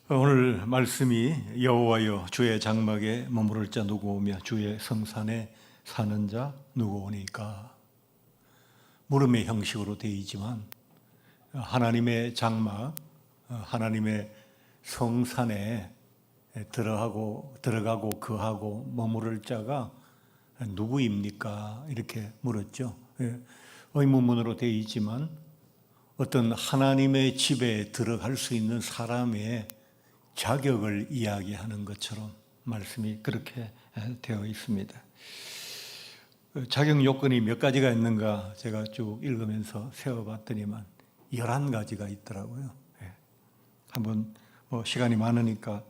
오늘 말씀이 여호와여 주의 장막에 머무를 자 누구 오며 주의 성산에 사는 자 누구 오니까. 물음의 형식으로 되어 있지만 하나님의 장막, 하나님의 성산에 들어가고 거하고 머무를 자가 누구입니까? 이렇게 물었죠. 의문문으로 되어 있지만 어떤 하나님의 집에 들어갈 수 있는 사람의 자격을 이야기하는 것처럼 말씀이 그렇게 되어 있습니다. 자격 요건이 몇 가지가 있는가 제가 쭉 읽으면서 세어봤더니만 11가지가 있더라고요. 한번 시간이 많으니까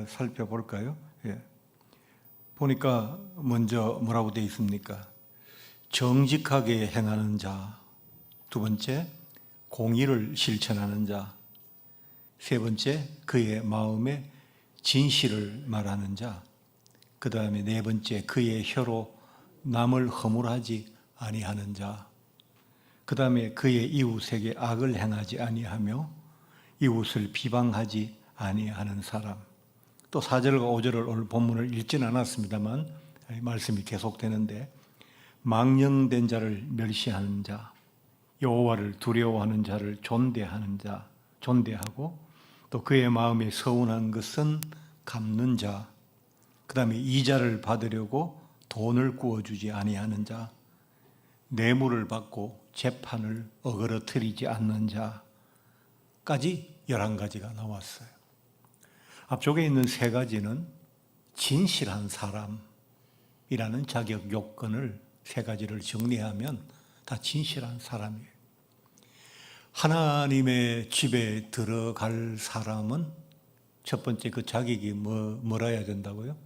살펴볼까요? 보니까 먼저 뭐라고 되어 있습니까? 정직하게 행하는 자, 두 번째 공의를 실천하는 자, 세 번째 그의 마음에 진실을 말하는 자, 그 다음에 네 번째 그의 혀로 남을 허물하지 아니하는 자, 그 다음에 그의 이웃에게 악을 행하지 아니하며 이웃을 비방하지 아니하는 사람. 또 4절과 5절을 오늘 본문을 읽지는 않았습니다만 말씀이 계속되는데, 망령된 자를 멸시하는 자, 여호와를 두려워하는 자를 존대하는 자, 존대하고, 또 그의 마음에 서운한 것은 갚는 자, 그 다음에 이자를 받으려고 돈을 구워주지 아니하는 자, 뇌물을 받고 재판을 어그러뜨리지 않는 자까지 11가지가 나왔어요. 앞쪽에 있는 3가지는 진실한 사람이라는 자격 요건을 3가지를 정리하면 다 진실한 사람이에요. 하나님의 집에 들어갈 사람은 첫 번째 그 자격이 뭐라야 된다고요?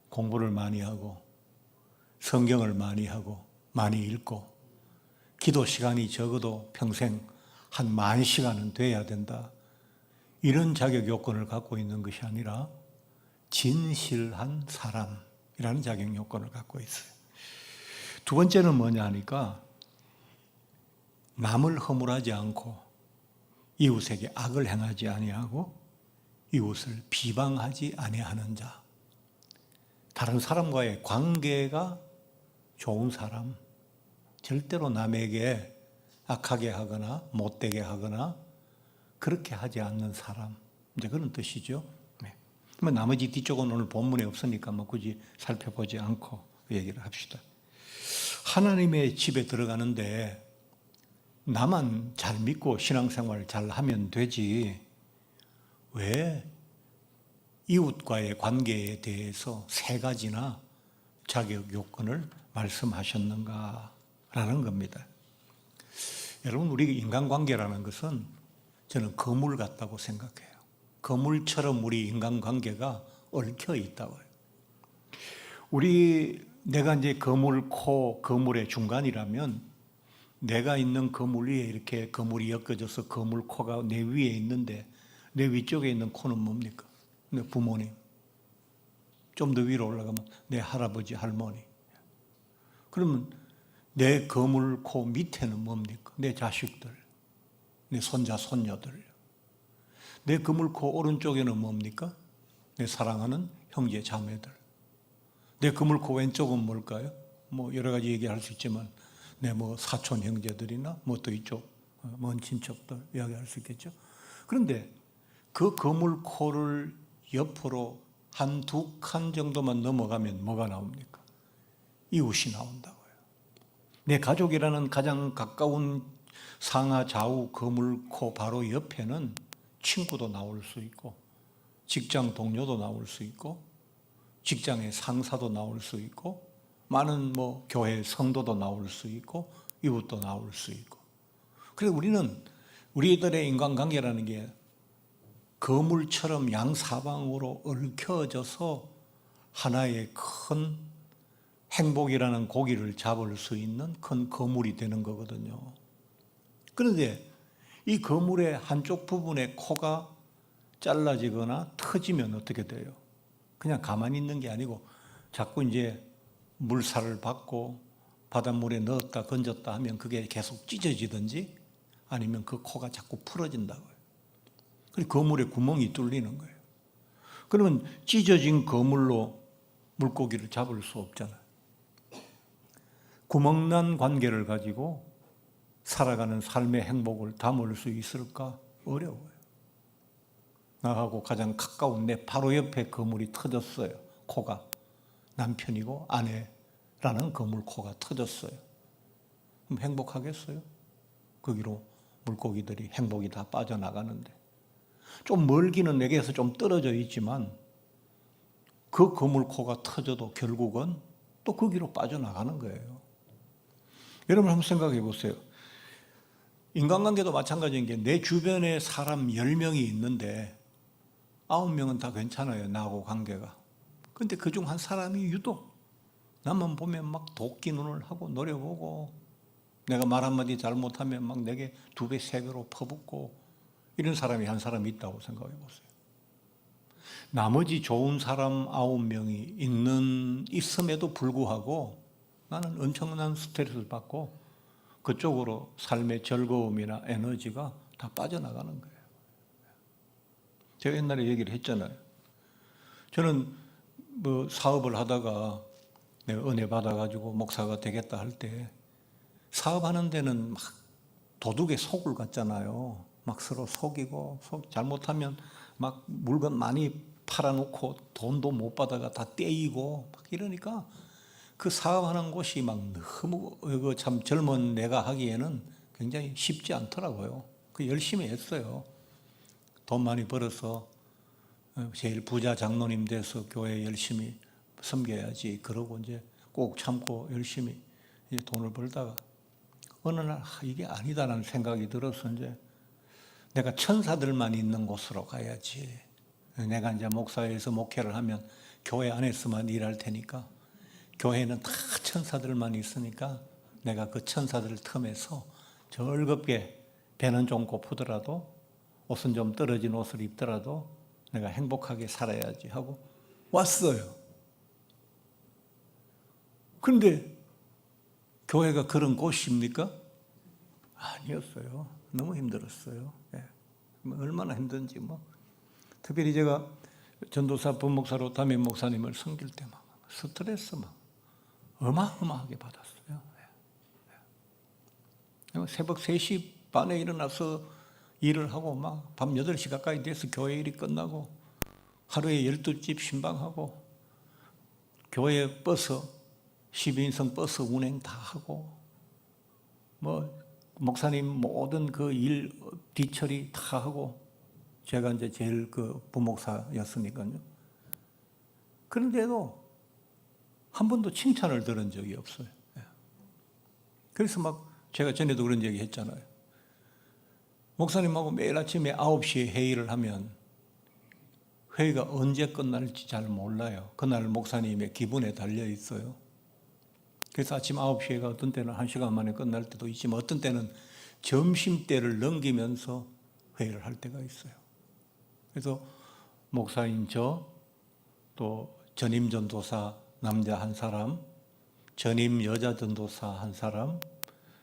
공부를 많이 하고 성경을 많이 하고 많이 읽고 기도 시간이 적어도 평생 한 10,000시간은 돼야 된다. 이런 자격 요건을 갖고 있는 것이 아니라 진실한 사람이라는 자격 요건을 갖고 있어요. 두 번째는 뭐냐 하니까 남을 허물하지 않고 이웃에게 악을 행하지 아니하고 이웃을 비방하지 아니하는 자, 다른 사람과의 관계가 좋은 사람, 절대로 남에게 악하게 하거나 못되게 하거나 그렇게 하지 않는 사람, 이제 그런 뜻이죠. 나머지 뒤쪽은 오늘 본문에 없으니까 굳이 살펴보지 않고 얘기를 합시다. 하나님의 집에 들어가는데 나만 잘 믿고 신앙생활 잘 하면 되지 왜 이웃과의 관계에 대해서 3가지나 자격 요건을 말씀하셨는가라는 겁니다. 여러분, 우리 인간관계라는 것은 저는 거물 같다고 생각해요. 거물처럼 우리 인간관계가 얽혀 있다고요. 내가 이제 거물, 거물의 중간이라면 내가 있는 거물 위에 이렇게 거물이 엮어져서 거물 코가 내 위에 있는데 내 위쪽에 있는 코는 뭡니까? 내 부모님. 좀 더 위로 올라가면 내 할아버지, 할머니. 그러면 내 거물 코 밑에는 뭡니까? 내 자식들, 내 손자, 손녀들. 내 거물 코 오른쪽에는 뭡니까? 내 사랑하는 형제, 자매들. 내 거물 코 왼쪽은 뭘까요? 여러 가지 얘기할 수 있지만 내 사촌 형제들이나 또 이쪽 먼 친척들 이야기할 수 있겠죠. 그런데 그 거물 코를 옆으로 1-2칸 정도만 넘어가면 뭐가 나옵니까? 이웃이 나온다고요. 내 가족이라는 가장 가까운 상하 좌우 거물 코 바로 옆에는 친구도 나올 수 있고 직장 동료도 나올 수 있고 직장의 상사도 나올 수 있고 많은 교회 성도도 나올 수 있고 이웃도 나올 수 있고. 그래서 우리들의 인간관계라는 게 거물처럼 양사방으로 얽혀져서 하나의 큰 행복이라는 고기를 잡을 수 있는 큰 거물이 되는 거거든요. 그런데 이 거물의 한쪽 부분의 코가 잘라지거나 터지면 어떻게 돼요? 그냥 가만히 있는 게 아니고 자꾸 이제 물살을 받고 바닷물에 넣었다 건졌다 하면 그게 계속 찢어지든지 아니면 그 코가 자꾸 풀어진다고요. 그래서 거물에 구멍이 뚫리는 거예요. 그러면 찢어진 거물로 물고기를 잡을 수 없잖아요. 구멍난 관계를 가지고 살아가는 삶의 행복을 담을 수 있을까? 어려워요. 나하고 가장 가까운 내 바로 옆에 거물이 터졌어요. 코가. 남편이고 아내라는 거물 코가 터졌어요. 그럼 행복하겠어요? 거기로 물고기들이 행복이 다 빠져나가는데. 좀 멀기는 내게서 좀 떨어져 있지만 그 거물코가 터져도 결국은 또 거기로 빠져나가는 거예요. 여러분 한번 생각해 보세요. 인간관계도 마찬가지인 게 내 주변에 사람 10명이 있는데 9명은 다 괜찮아요. 나하고 관계가. 근데 그중 한 사람이 유독 나만 보면 막 도끼 눈을 하고 노려보고 내가 말 한마디 잘못하면 막 내게 2배, 3배로 퍼붓고 이런 사람이 한 사람이 있다고 생각해 보세요. 나머지 좋은 사람 9명이 있음에도 불구하고 나는 엄청난 스트레스를 받고 그쪽으로 삶의 즐거움이나 에너지가 다 빠져나가는 거예요. 제가 옛날에 얘기를 했잖아요. 저는 뭐 사업을 하다가 내가 은혜 받아가지고 목사가 되겠다 할 때 사업하는 데는 막 도둑의 속을 같잖아요. 막 서로 속이고 잘못하면 막 물건 많이 팔아놓고 돈도 못 받아가 다 떼이고 막 이러니까 그 사업하는 곳이 막 너무 참 젊은 내가 하기에는 굉장히 쉽지 않더라고요. 그 열심히 했어요. 돈 많이 벌어서 제일 부자 장로님 돼서 교회 열심히 섬겨야지. 그러고 이제 꼭 참고 열심히 이제 돈을 벌다가 어느 날 이게 아니다라는 생각이 들어서 이제 내가 천사들만 있는 곳으로 가야지. 내가 이제 목사에서 목회를 하면 교회 안에서만 일할 테니까 교회는 다 천사들만 있으니까 내가 그 천사들 틈에서 즐겁게 배는 좀 고프더라도 옷은 좀 떨어진 옷을 입더라도 내가 행복하게 살아야지 하고 왔어요. 그런데 교회가 그런 곳입니까? 아니었어요. 너무 힘들었어요. 얼마나 힘든지 뭐. 특별히 제가 전도사 부목사로 담임 목사님을 섬길 때 막 스트레스 막 어마어마하게 받았어요. 새벽 3시 반에 일어나서 일을 하고 막 밤 8시 가까이 돼서 교회 일이 끝나고 하루에 12집 신방하고 교회 버스 12인승 버스 운행 다 하고 뭐 목사님 모든 그 일 뒤처리 다 하고 제가 이제 제일 그 부목사였으니까요. 그런데도 한 번도 칭찬을 들은 적이 없어요. 그래서 막 제가 전에도 그런 얘기 했잖아요. 목사님하고 매일 아침에 9시에 회의를 하면 회의가 언제 끝날지 잘 몰라요. 그날 목사님의 기분에 달려 있어요. 그래서 아침 9시에가 어떤 때는 1시간 만에 끝날 때도 있지만 어떤 때는 점심때를 넘기면서 회의를 할 때가 있어요. 그래서 목사인 저, 또 전임 전도사 남자 한 사람, 전임 여자 전도사 한 사람,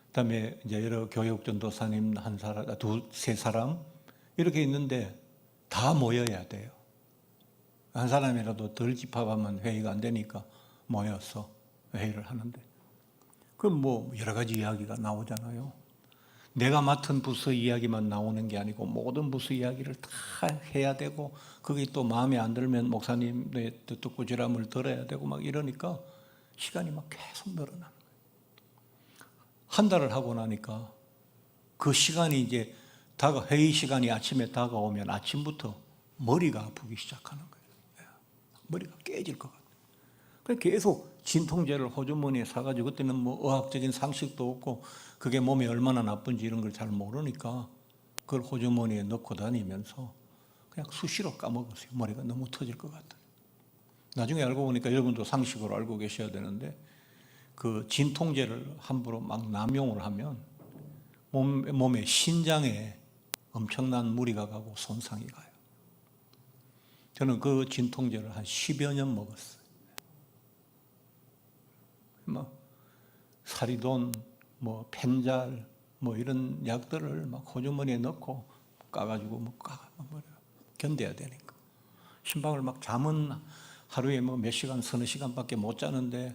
그다음에 이제 여러 교육 전도사님 한 사람, 세 사람 이렇게 있는데 다 모여야 돼요. 한 사람이라도 덜 집합하면 회의가 안 되니까 모여서 회의를 하는데 그럼 뭐 여러 가지 이야기가 나오잖아요. 내가 맡은 부서 이야기만 나오는 게 아니고 모든 부서 이야기를 다 해야 되고 그게 또 마음에 안 들면 목사님의 뜻꾸지람을 들어야 되고 막 이러니까 시간이 막 계속 늘어나는 거예요. 한 달을 하고 나니까 그 시간이 이제 회의 시간이 아침에 다가오면 아침부터 머리가 아프기 시작하는 거예요. 머리가 깨질 것 같아요. 그래서 계속 진통제를 호주머니에 사가지고 그때는 뭐 의학적인 상식도 없고 그게 몸에 얼마나 나쁜지 이런 걸 잘 모르니까 그걸 호주머니에 넣고 다니면서 그냥 수시로 까먹었어요. 머리가 너무 터질 것 같아요. 나중에 알고 보니까 여러분도 상식으로 알고 계셔야 되는데 그 진통제를 함부로 막 남용을 하면 몸의 신장에 엄청난 무리가 가고 손상이 가요. 저는 그 진통제를 한 10여 년 먹었어요. 뭐 사리돈, 뭐 펜잘, 뭐 이런 약들을 막 호주머니에 넣고 까가지고 견뎌야 되니까. 신방을 막 잠은 하루에 뭐 몇 시간, 서너 시간밖에 못 자는데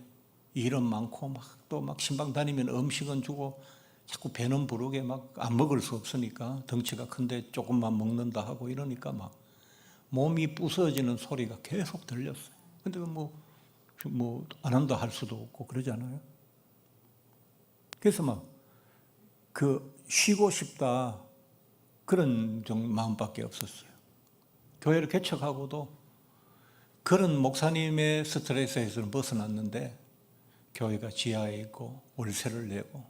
일은 많고 또 막 신방 다니면 음식은 주고 자꾸 배는 부르게 막 안 먹을 수 없으니까 덩치가 큰데 조금만 먹는다 하고 이러니까 막 몸이 부서지는 소리가 계속 들렸어요. 근데 안 한다 할 수도 없고 그러잖아요. 그래서 막 쉬고 싶다 그런 마음밖에 없었어요. 교회를 개척하고도 그런 목사님의 스트레스에서는 벗어났는데 교회가 지하에 있고 월세를 내고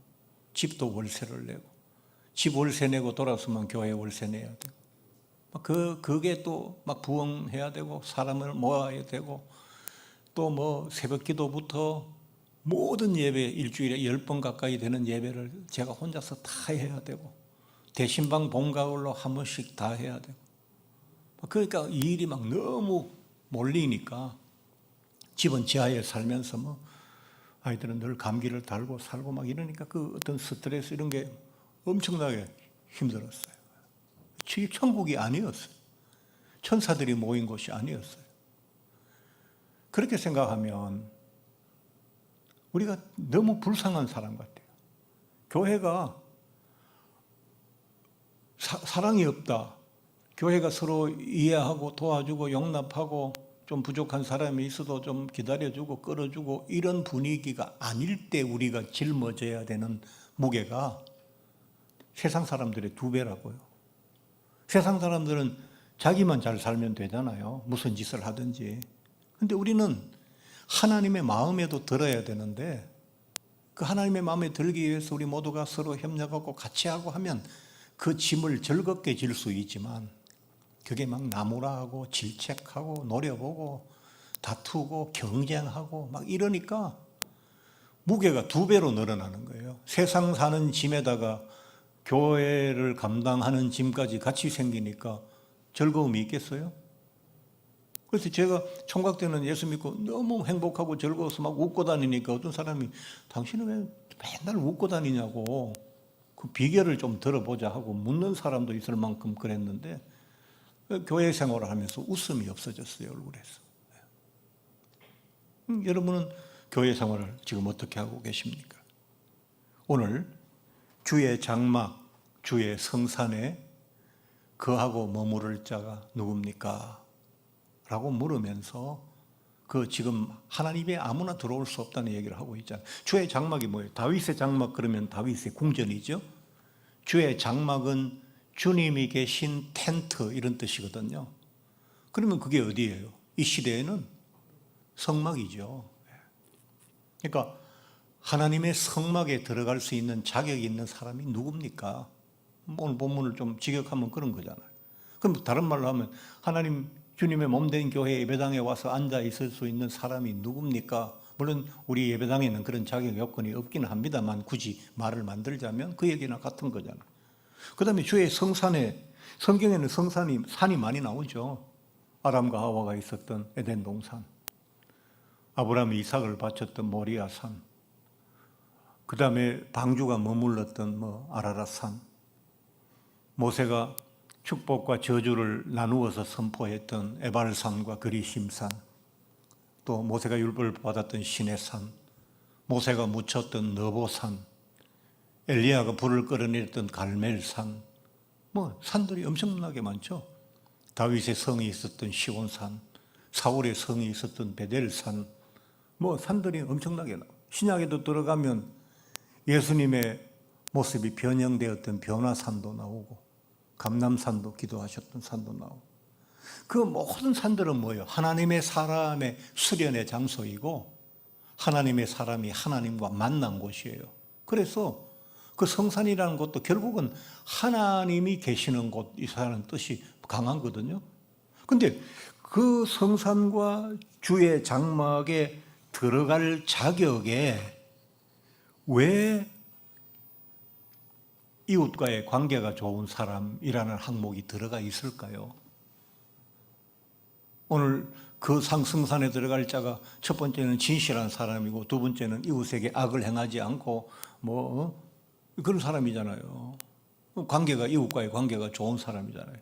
집도 월세를 내고 집 월세 내고 돌아서면 교회 월세 내야 되고 그게 또 막 부흥해야 되고 사람을 모아야 되고 또 뭐 새벽 기도부터 모든 예배 일주일에 10번 가까이 되는 예배를 제가 혼자서 다 해야 되고 대신방 본가을로 한 번씩 다 해야 되고 그러니까 이 일이 막 너무 몰리니까 집은 지하에 살면서 뭐 아이들은 늘 감기를 달고 살고 막 이러니까 그 어떤 스트레스 이런 게 엄청나게 힘들었어요. 천국이 아니었어요. 천사들이 모인 곳이 아니었어요. 그렇게 생각하면 우리가 너무 불쌍한 사람 같아요. 교회가 사랑이 없다. 교회가 서로 이해하고 도와주고 용납하고 좀 부족한 사람이 있어도 좀 기다려주고 끌어주고 이런 분위기가 아닐 때 우리가 짊어져야 되는 무게가 세상 사람들의 2배라고요. 세상 사람들은 자기만 잘 살면 되잖아요. 무슨 짓을 하든지. 근데 우리는 하나님의 마음에도 들어야 되는데 그 하나님의 마음에 들기 위해서 우리 모두가 서로 협력하고 같이 하고 하면 그 짐을 즐겁게 질 수 있지만 그게 막 나무라하고 질책하고 노려보고 다투고 경쟁하고 막 이러니까 무게가 2배로 늘어나는 거예요. 세상 사는 짐에다가 교회를 감당하는 짐까지 같이 생기니까 즐거움이 있겠어요? 그래서 제가 총각 때는 예수 믿고 너무 행복하고 즐거워서 막 웃고 다니니까 어떤 사람이 당신은 왜 맨날 웃고 다니냐고 그 비결을 좀 들어보자 하고 묻는 사람도 있을 만큼 그랬는데 교회 생활을 하면서 웃음이 없어졌어요, 얼굴에서. 여러분은 교회 생활을 지금 어떻게 하고 계십니까? 오늘 주의 장막, 주의 성산에 거하고 머무를 자가 누굽니까? 라고 물으면서 지금 하나님에 아무나 들어올 수 없다는 얘기를 하고 있잖아요. 주의 장막이 뭐예요? 다윗의 장막 그러면 다윗의 궁전이죠. 주의 장막은 주님이 계신 텐트 이런 뜻이거든요. 그러면 그게 어디예요? 이 시대에는 성막이죠. 그러니까 하나님의 성막에 들어갈 수 있는 자격이 있는 사람이 누굽니까? 오늘 본문을 좀 직역하면 그런 거잖아요. 그럼 다른 말로 하면 하나님 주님의 몸된 교회 예배당에 와서 앉아 있을 수 있는 사람이 누굽니까? 물론 우리 예배당에는 그런 자격 요건이 없기는 합니다만 굳이 말을 만들자면 그 얘기나 같은 거잖아요. 그 다음에 주의 성산에, 성경에는 산이 많이 나오죠. 아담과 하와가 있었던 에덴 동산, 아브라함이 이삭을 바쳤던 모리아 산, 그 다음에 방주가 머물렀던 아라랏 산, 모세가 축복과 저주를 나누어서 선포했던 에발산과 그리심산, 또 모세가 율법을 받았던 시내산, 모세가 묻혔던 너보산, 엘리야가 불을 끌어내렸던 갈멜산, 산들이 엄청나게 많죠. 다윗의 성이 있었던 시온산, 사울의 성이 있었던 베델산, 산들이 엄청나게 나와요. 신약에도 들어가면 예수님의 모습이 변형되었던 변화산도 나오고 감람산도 기도하셨던 산도 나오고 그 모든 산들은 뭐예요? 하나님의 사람의 수련의 장소이고 하나님의 사람이 하나님과 만난 곳이에요. 그래서 그 성산이라는 것도 결국은 하나님이 계시는 곳이라는 뜻이 강하거든요. 그런데 그 성산과 주의 장막에 들어갈 자격에 왜 이웃과의 관계가 좋은 사람이라는 항목이 들어가 있을까요? 오늘 그 성산에 들어갈 자가 첫 번째는 진실한 사람이고 두 번째는 이웃에게 악을 행하지 않고 그런 사람이잖아요. 이웃과의 관계가 좋은 사람이잖아요.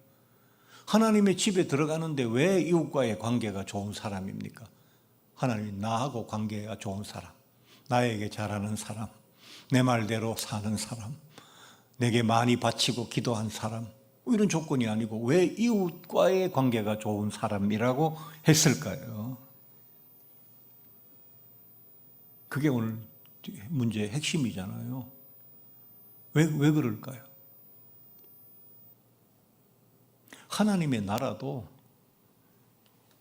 하나님의 집에 들어가는데 왜 이웃과의 관계가 좋은 사람입니까? 하나님이 나하고 관계가 좋은 사람, 나에게 잘하는 사람, 내 말대로 사는 사람, 내게 많이 바치고 기도한 사람, 이런 조건이 아니고 왜 이웃과의 관계가 좋은 사람이라고 했을까요? 그게 오늘 문제의 핵심이잖아요. 왜 그럴까요? 하나님의 나라도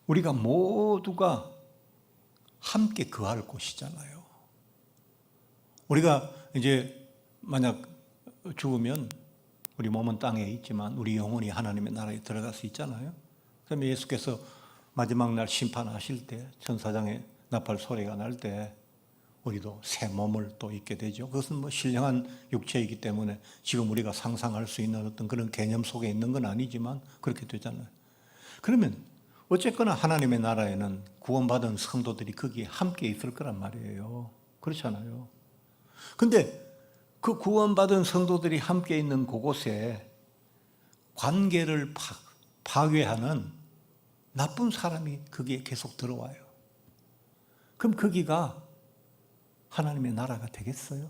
우리가 모두가 함께 거할 곳이잖아요. 우리가 이제 만약 죽으면 우리 몸은 땅에 있지만 우리 영혼이 하나님의 나라에 들어갈 수 있잖아요. 그러면 예수께서 마지막 날 심판하실 때 천사장의 나팔 소리가 날 때 우리도 새 몸을 또 입게 되죠. 그것은 뭐 신령한 육체이기 때문에 지금 우리가 상상할 수 있는 어떤 그런 개념 속에 있는 건 아니지만 그렇게 되잖아요. 그러면 어쨌거나 하나님의 나라에는 구원받은 성도들이 거기에 함께 있을 거란 말이에요. 그렇잖아요. 근데 그 구원받은 성도들이 함께 있는 그곳에 관계를 파괴하는 나쁜 사람이 거기에 계속 들어와요. 그럼 거기가 하나님의 나라가 되겠어요?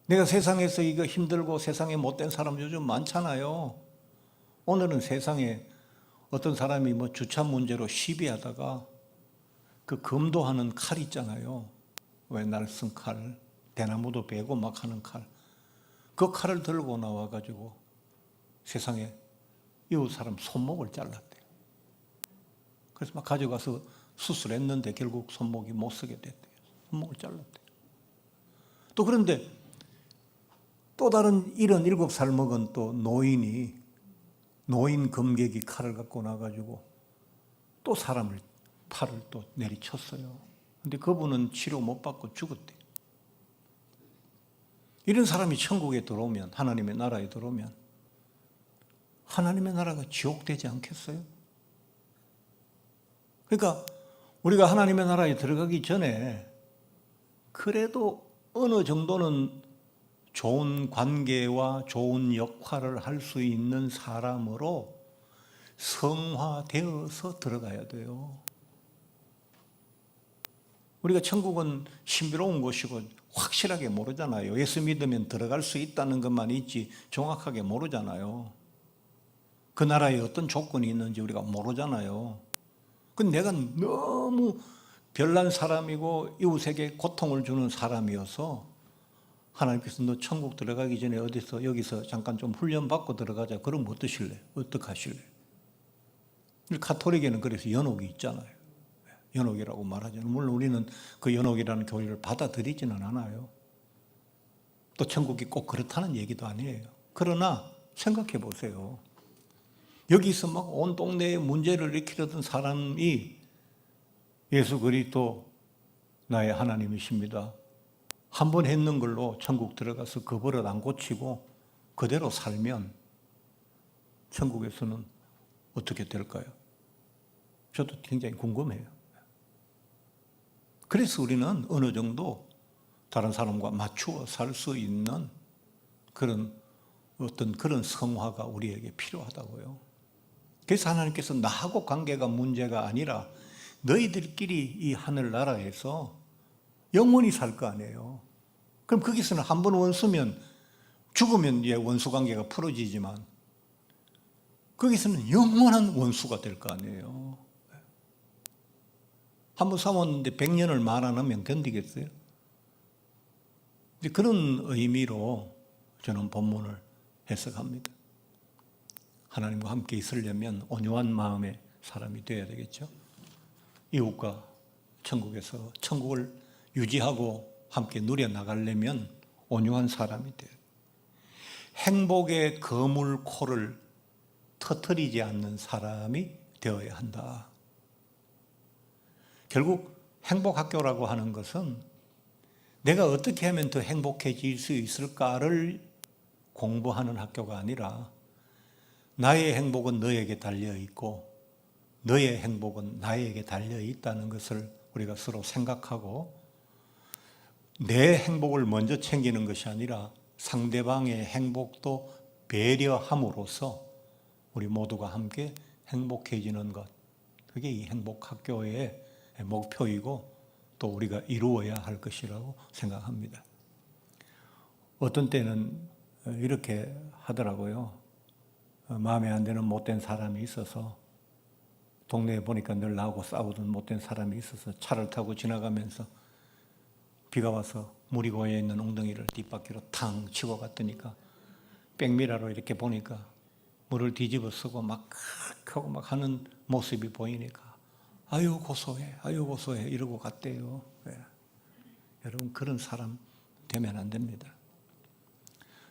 내가 세상에서 이거 힘들고 세상에 못된 사람 요즘 많잖아요. 오늘은 세상에 어떤 사람이 뭐 주차 문제로 시비하다가 그 검도하는 칼 있잖아요. 왜 날쌘 칼, 대나무도 베고 막 하는 칼. 그 칼을 들고 나와가지고 세상에 이웃 사람 손목을 잘랐대요. 그래서 막 가져가서 수술했는데 결국 손목이 못 쓰게 됐대요. 손목을 잘랐대요. 또 그런데 또 다른 77살 먹은 또 노인 검객이 칼을 갖고 나가지고 또 사람을 팔을 또 내리쳤어요. 근데 그분은 치료 못 받고 죽었대요. 이런 사람이 천국에 들어오면, 하나님의 나라에 들어오면 하나님의 나라가 지옥되지 않겠어요? 그러니까 우리가 하나님의 나라에 들어가기 전에 그래도 어느 정도는 좋은 관계와 좋은 역할을 할 수 있는 사람으로 성화되어서 들어가야 돼요. 우리가 천국은 신비로운 곳이고 확실하게 모르잖아요. 예수 믿으면 들어갈 수 있다는 것만 있지 정확하게 모르잖아요. 그 나라에 어떤 조건이 있는지 우리가 모르잖아요. 근데 내가 너무 별난 사람이고 이웃에게 고통을 주는 사람이어서 하나님께서 너 천국 들어가기 전에 여기서 잠깐 좀 훈련받고 들어가자. 그럼 어떠실래? 어떡하실래? 가톨릭에는 그래서 연옥이 있잖아요. 연옥이라고 말하잖아요. 물론 우리는 그 연옥이라는 교리를 받아들이지는 않아요. 또 천국이 꼭 그렇다는 얘기도 아니에요. 그러나 생각해 보세요. 여기서 막 온 동네에 문제를 일으키려던 사람이 예수 그리스도 나의 하나님이십니다. 한 번 했는 걸로 천국 들어가서 그 버릇 안 고치고 그대로 살면 천국에서는 어떻게 될까요? 저도 굉장히 궁금해요. 그래서 우리는 어느 정도 다른 사람과 맞추어 살 수 있는 그런 어떤 그런 성화가 우리에게 필요하다고요. 그래서 하나님께서 나하고 관계가 문제가 아니라 너희들끼리 이 하늘나라에서 영원히 살 거 아니에요. 그럼 거기서는 한 번 원수면 죽으면 이제 원수 관계가 풀어지지만 거기서는 영원한 원수가 될 거 아니에요. 한 번 싸웠는데 100년을 말 안 하면 견디겠어요? 그런 의미로 저는 본문을 해석합니다. 하나님과 함께 있으려면 온유한 마음의 사람이 되어야 되겠죠. 이웃과 천국에서 천국을 유지하고 함께 누려나가려면 온유한 사람이 돼요. 행복의 거물코를 터뜨리지 않는 사람이 되어야 한다. 결국 행복학교라고 하는 것은 내가 어떻게 하면 더 행복해질 수 있을까를 공부하는 학교가 아니라 나의 행복은 너에게 달려있고 너의 행복은 나에게 달려있다는 것을 우리가 서로 생각하고 내 행복을 먼저 챙기는 것이 아니라 상대방의 행복도 배려함으로써 우리 모두가 함께 행복해지는 것, 그게 이 행복학교의 목표이고 또 우리가 이루어야 할 것이라고 생각합니다. 어떤 때는 이렇게 하더라고요. 마음에 안 드는 못된 사람이 있어서, 동네에 보니까 늘 나하고 싸우던 못된 사람이 있어서 차를 타고 지나가면서 비가 와서 물이 고여 있는 엉덩이를 뒷바퀴로 탕 치고 갔더니까 백미러로 이렇게 보니까 물을 뒤집어 쓰고 막 하고 막 하는 모습이 보이니까 아유 고소해, 아유 고소해 이러고 갔대요. 네. 여러분 그런 사람 되면 안 됩니다.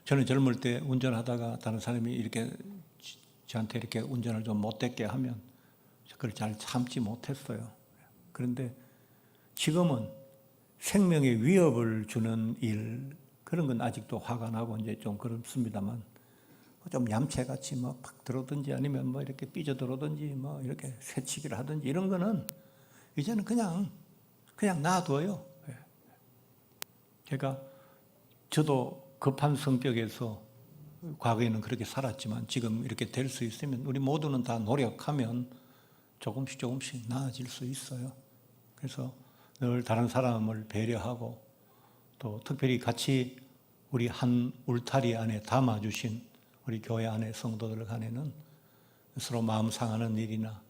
저는 젊을 때 운전하다가 다른 사람이 이렇게 저한테 이렇게 운전을 좀 못됐게 하면 그걸 잘 참지 못했어요. 그런데 지금은 생명에 위협을 주는 일, 그런 건 아직도 화가 나고 이제 좀 그렇습니다만, 좀 얌체같이 뭐 팍 들어오든지 아니면 뭐 이렇게 삐져들어오든지 뭐 이렇게 새치기를 하든지 이런 거는 이제는 그냥 놔둬요. 제가 저도 급한 성격에서 과거에는 그렇게 살았지만 지금 이렇게 될 수 있으면 우리 모두는 다 노력하면 조금씩 나아질 수 있어요. 그래서 늘 다른 사람을 배려하고 또 특별히 같이 우리 한 울타리 안에 담아주신 우리 교회 안에 성도들 간에는 서로 마음 상하는 일이나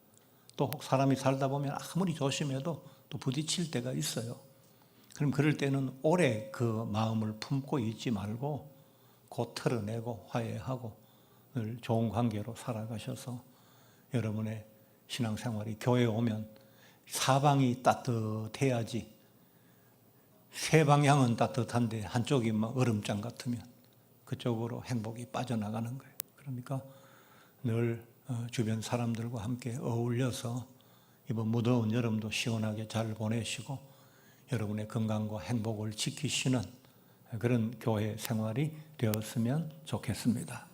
또 혹 사람이 살다 보면 아무리 조심해도 또 부딪힐 때가 있어요. 그럼 그럴 때는 오래 그 마음을 품고 있지 말고 곧 털어내고 화해하고 늘 좋은 관계로 살아가셔서 여러분의 신앙생활이 교회에 오면 사방이 따뜻해야지, 세 방향은 따뜻한데 한쪽이 막 얼음장 같으면 그쪽으로 행복이 빠져나가는 거예요. 그러니까 늘 주변 사람들과 함께 어울려서 이번 무더운 여름도 시원하게 잘 보내시고 여러분의 건강과 행복을 지키시는 그런 교회 생활이 되었으면 좋겠습니다.